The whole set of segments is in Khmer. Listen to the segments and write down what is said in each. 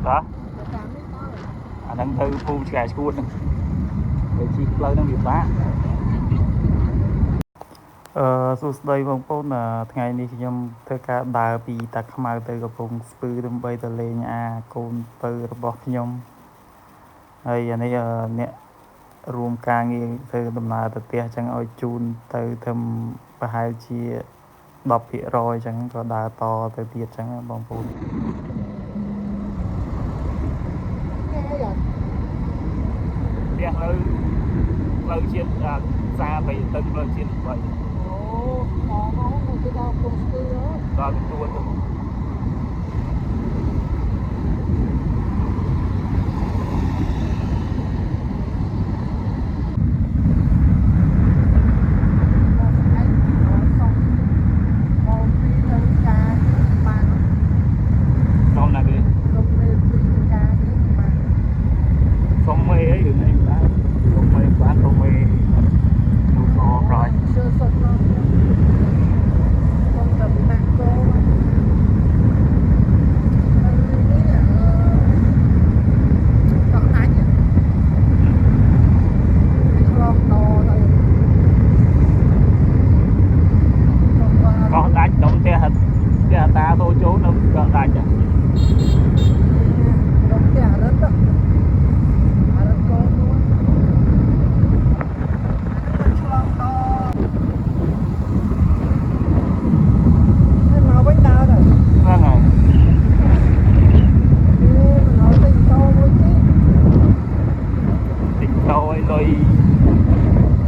đó đang thư phu chạy skuột để chi lời đang việc pháសួស្តីបងប្អូនថ្ងៃនេះខ្ញុំធ្វើការដើរពីតាខ្មៅទៅកំពង់ស្ពឺដើម្បីទៅលេងកូនពៅរបស់ខ្ញុំហើយអានេះអ្នករួមការងារធ្វើដំណើរទៅផ្ទះអញ្ចឹងឲ្យជូនទៅធ្វើប្រហែលជា 10% អញ្ចឹងក៏ដើរតទៅទៀតអញ្ចឹងបងប្អូនផ្ទះលើផ្លូវជាតិសាបីទឹកផ្លូវជាតិបីទៅដល់កំពង់ស្ពឺដល់ទទួលទៅ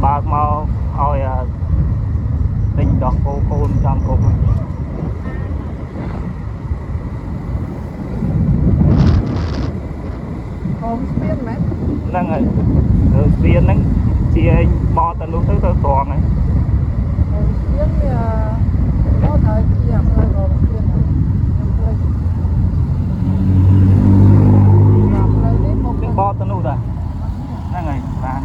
បើកមកឲ្យទិញដោះគោកូនចង់គប់ហូមស្ពានមែនហ្នឹងហើយស្ពានហ្នឹងជាបោះទៅនោះទៅត្រង់ហើយហូមស្ពានវាបោះទៅជាផ្លូវហូមស្ពានហ្នឹងផ្លូវនេះបោះទៅនោះតាហ្នឹងហើយបាន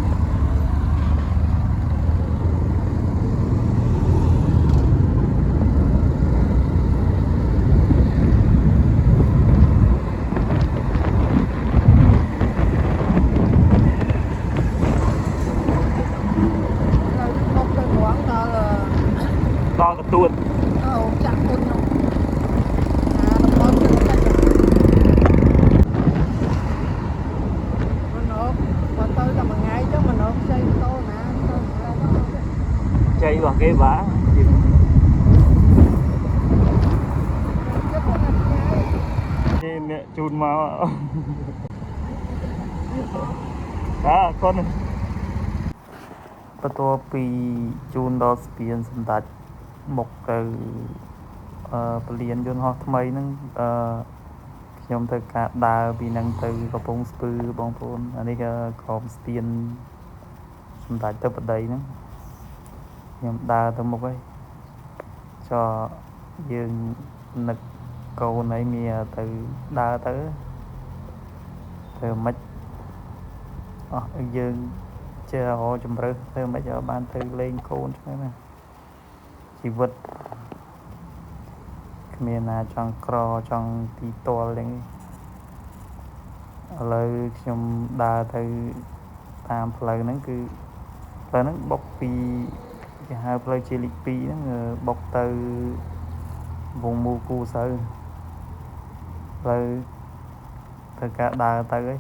ដល់កទួតចាក់គុណនោះរបស់ទៅតែមកទៅតែមួយថ្ងៃចឹងមកជ័យតោណាទៅជ័យរបស់គេបាទគេអ្នកជូនមកកូនបន្ទាប់ពីជូនដល់ស្ពានសម្ដេចមុខទៅពលានយន្តហោះថ្មីហ្នឹងខ្ញុំទៅការដើរពីហ្នឹងទៅកំពង់ស្ពឺបងប្អូនអានេះក្រោមស្ពានសម្ដេចទៅបដីហ្នឹងខ្ញុំដើរទៅមុខហើយចុះយើងនឹកកូនឯងមានទៅដើរទៅមិនយើងជាជំរឿសធ្វើមិនឲ្យបានទៅលេងកូនចឹងណាជីវិតគ្មានណាចង់ក្រចង់ទីតលទេឥឡូវខ្ញុំដើរទៅតាមផ្លូវហ្នឹងគឺផ្លូវហ្នឹងបុកពីគេហៅផ្លូវជាលេខ2ហ្នឹងបុកទៅវងមូគូសៅផ្លូវធ្វើការដើរទៅហើយ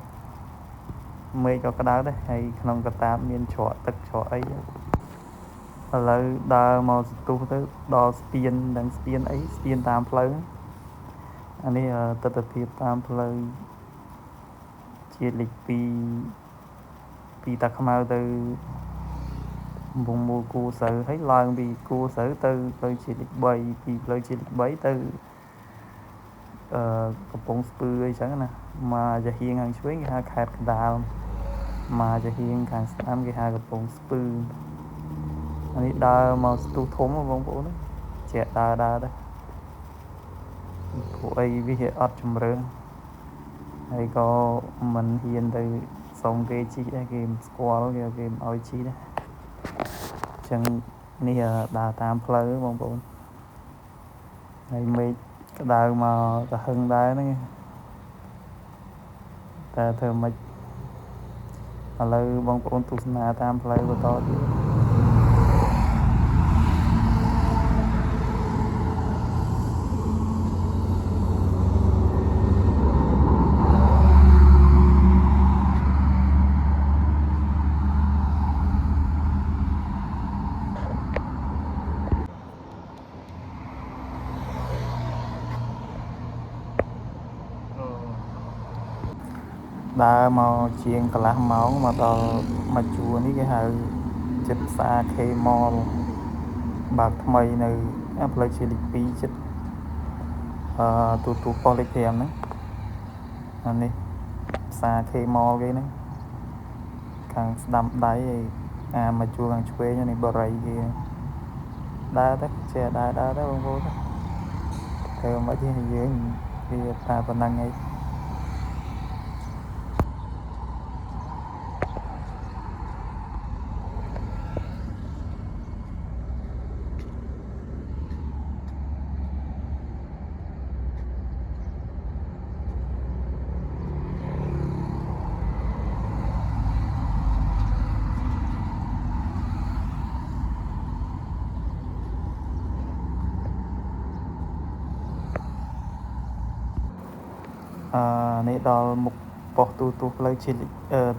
មេឃក៏ក្តៅដែរហើយក្នុងកតាបមានច្រកទឹកច្រកអីឥឡូវដើរមកសន្ទុះទៅដល់ស្ពានដឹងស្ពានអីស្ពានតាមផ្លូវអានេះទស្សនវិជ្ជាតាមផ្លូវជាលេខ2ពីតាខ្មៅទៅវងមូលគូសៅហើយឡើងពីគូសៅទៅផ្លូវជាលេខ3ពីផ្លូវជាលេខ3ទៅកំពង់ស្ពឺអីចឹងណាមកចាហៀងខាងឆ្វេងគេហៅខេត្តកណ្ដាលមកចាហៀងខាងស្ដាំគេហៅកំពង់ស្ពឺអានេះដើរមកស្ទុះធំបងប្អូនជាដើរដែរព្រោះអីវាអត់ជំរឿនហើយក៏មិនហ៊ានទៅសុំគេជីដែរគេមិនស្គាល់គេមិនឲ្យជីដែរអញ្ចឹងនេះដើរតាមផ្លូវបងប្អូនហើយមេឃក្តៅមកទៅហឹងដែរហ្នឹង តែធ្វើមិនឥឡូវបងប្អូនទស្សនាតាមផ្លូវបន្តទៀតដើរមកជាងកន្លះម៉ោងមកដល់មកជួរនេះគេហៅចិត្តផ្សារ K Mall បើកថ្មីនៅផ្លូវជាលេខ2ចិត្តទូប៉ុស្តិ៍លេខ5ហ្នឹងអានេះផ្សារ K Mall គេហ្នឹងខាងស្ដាំដៃឯមកជួរខាងឆ្វេងនេះបរិយគេដើរទៅចេះដើរទៅបងប្អូនធ្វើមកទេយើងវាតែប៉ុណ្ណឹងឯងនេះដល់មុខប៉ុស្តិ៍ទូផ្លូវជាតិ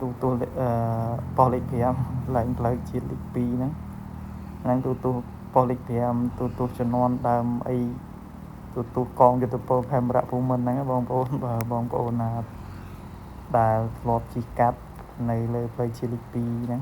ទូប៉ុស្តិ៍លេខ5ឡើងផ្លូវជាតិលេខ2ហ្នឹងទូប៉ុស្តិ៍លេខ5ទូជំនាន់ដើមអីទូកងយុទ្ធពលខេមរៈភូមិន្ទហ្នឹងបងប្អូនបើបងប្អូនណាដែលធ្លាប់ជិះកាត់នៅលើផ្លូវជាតិលេខ2ហ្នឹង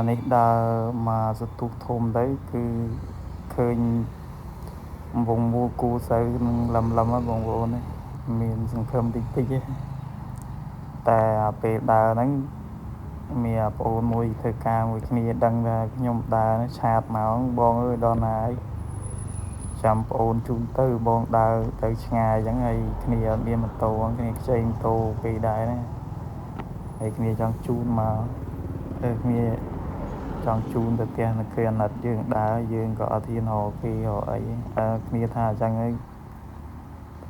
នេះដើរមកសន្ទុះធំទៅគឺឃើញវងមូលគូសៅនឹងលំហ្នឹងបងប្អូនមានសង្ឃឹមតិចទេតែពេលដើរហ្នឹងមានបងប្អូនមួយធ្វើការមួយគ្នាដឹងថាខ្ញុំដើរឆាតមកបងអើយដល់ណាហើយចាំបងប្អូនជូនទៅបងដើរទៅឆ្ងាយអញ្ចឹងហើយគ្នាអត់មានម៉ូតូគ្នាខ្ចីម៉ូតូពេលដែរណាហើយគ្នាចង់ជូនមកគ្នាចង់ជូនទៅផ្ទះនៅគ្រាអាណិតយើងដើរយើងក៏អត់ហ៊ានរកគេរកអីគ្នាថាអញ្ចឹងហើយ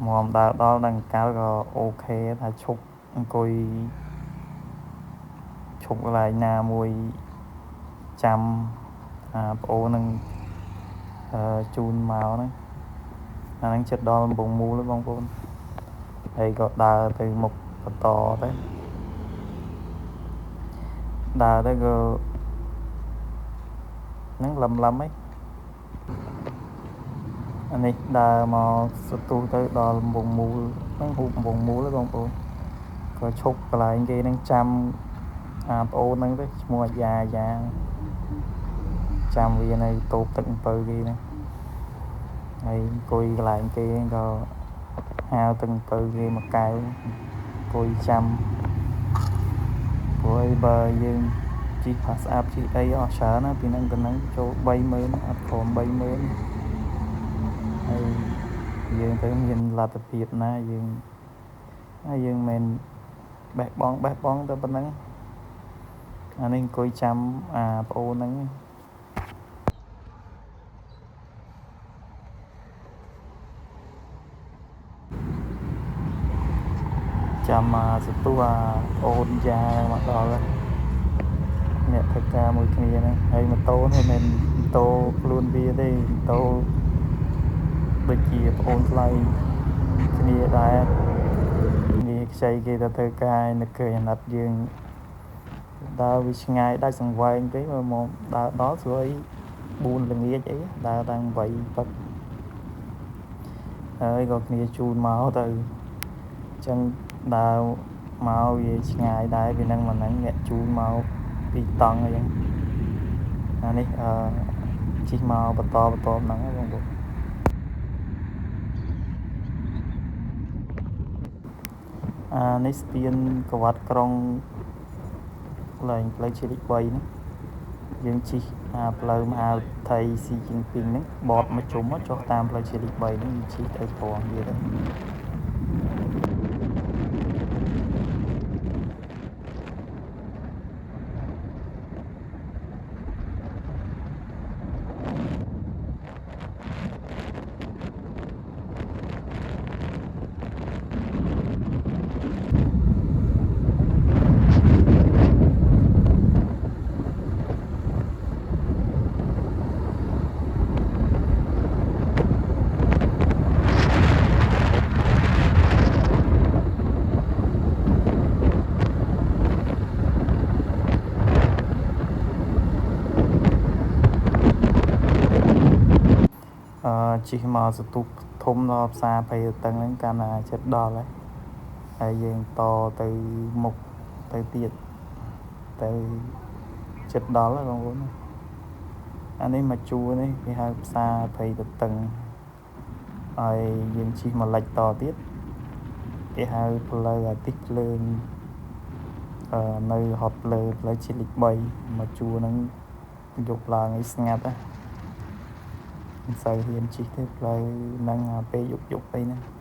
មកដើរដល់ដល់កាលក៏អូខេថាឈប់អង្គុយឈប់កន្លែងណាមួយចាំប្អូននឹងជូនមកហ្នឹងអាហ្នឹងចិត្តដល់កំពង់មូលបងប្អូនហើយក៏ដើរទៅមុខបន្តទៅដើរទៅក៏ហ្នឹងលំអីអានេះដើរមកសន្ទុះទៅដល់កំពង់មូលហ្នឹងហូបកំពង់មូលបងប្អូនក៏ឈប់កន្លែងគេហ្នឹងចាំប្អូនហ្នឹងទៅឈ្មោះអាយ៉ាចាំវានៅតូបទឹកអំពៅគេហ្នឹងហើយអង្គុយកន្លែងគេក៏ហៅទឹកអំពៅគេមកកែវអង្គុយចាំព្រោះអីបើយើងជីផាសអាប់ជីអីអស់ច្រើនណាពីហ្នឹងទៅហ្នឹងចូល30000អត់ព្រម30000ហើយយើងទៅមានលទ្ធភាពណាយើងមិន បេះបង់ទៅប៉ុណ្ណឹងអានេះអង្គុយចាំប្អូនហ្នឹងចាំសទួប្អូនយ៉ាមកដល់អ្នកធ្វើការមួយគ្នាហ្នឹងហើយម៉ូតូនេះមិនមែនម៉ូតូខ្លួនវាទេម៉ូតូដូចជាប្អូនថ្លៃគ្នាដែរគ្នាខ្ចីគេទៅធ្វើការនៅឃើញអាណិតយើងដើរវាឆ្ងាយដាច់សង្វែងពេកមកដើរដល់ស្រួយ4ល្ងាចអីដើរតាំង8ពឹកហើយក៏គ្នាជូនមកទៅអញ្ចឹងដើរមកវាឆ្ងាយដែរពីហ្នឹងមកហ្នឹងអ្នកជូនមកពីតង់អីចឹងអានេះជិះមកបន្តហ្នឹងបងប្អូននេះស្ពានកវត្តក្រុងឡើងផ្លូវជាតិលេខ3ហ្នឹងយើងជិះផ្លូវមហាវិថីស៊ីជីងពីងហ្នឹងបតមកជុំចុះតាមផ្លូវជាតិលេខ3ហ្នឹងជិះទៅត្រង់វាទៅជិះមកសតុបធំដល់ផ្សារព្រៃតឹងហ្នឹងកាលណាចិត្តដល់ហើយយើងតទៅមុខទៅទៀតទៅចិត្តដល់ហើយបងប្អូនអានេះមកជួរនេះគេហៅផ្សារព្រៃតឹងហើយយើងជិះមកលិចតទៀតគេហៅផ្លូវអាទិត្យភ្លើងនៅហត់លើផ្លូវជាតិលេខ3មកជួរហ្នឹងយកឡើងឲ្យស្ងាត់មិនសូវហ៊ានជិះទេផ្លូវហ្នឹងពេលយប់អីហ្នឹង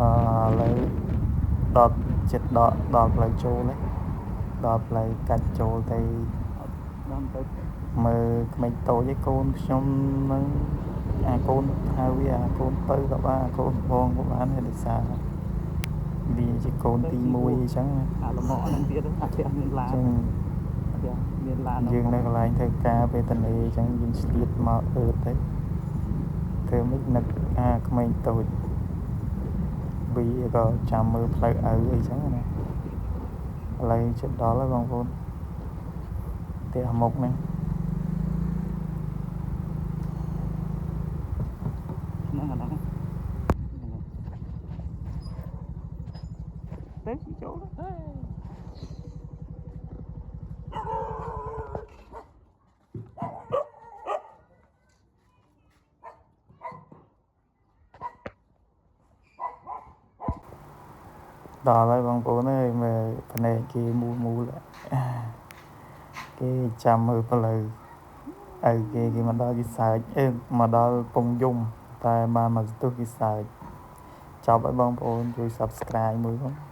ឥឡូវដល់ចិត្តដល់ផ្លូវចូលហ្នឹងដល់ផ្លូវកាច់ចូលទៅមើលក្មេងតូចឯកូនខ្ញុំហ្នឹងកូនហៅវាកូនទៅក៏បានកូនបងក៏បានហើយដោយសារវាជាកូនទី1អញ្ចឹងលំអហ្នឹងទៀតផ្ទះមានឡានមានឡានយើងនៅកន្លែងធ្វើការវេទនីអញ្ចឹងយើងឆ្លៀតមកទៅធ្វើមិននឹកក្មេងតូចវាក៏ចាំមើលផ្លូវឪអីចឹងណាឥឡូវជិតដល់ហើយបងប្អូនផ្ទះមុខហ្នឹងទៅចូលដល់ហើយបងប្អូនអើយមើលភ្នែកគេមូលគេចាំមើលផ្លូវឪគេមកដល់គេសើចមកដល់ពងយំតែបានមកស្ទុះគេសើចចប់ហើយបងប្អូនជួយ Subscribe មួយផង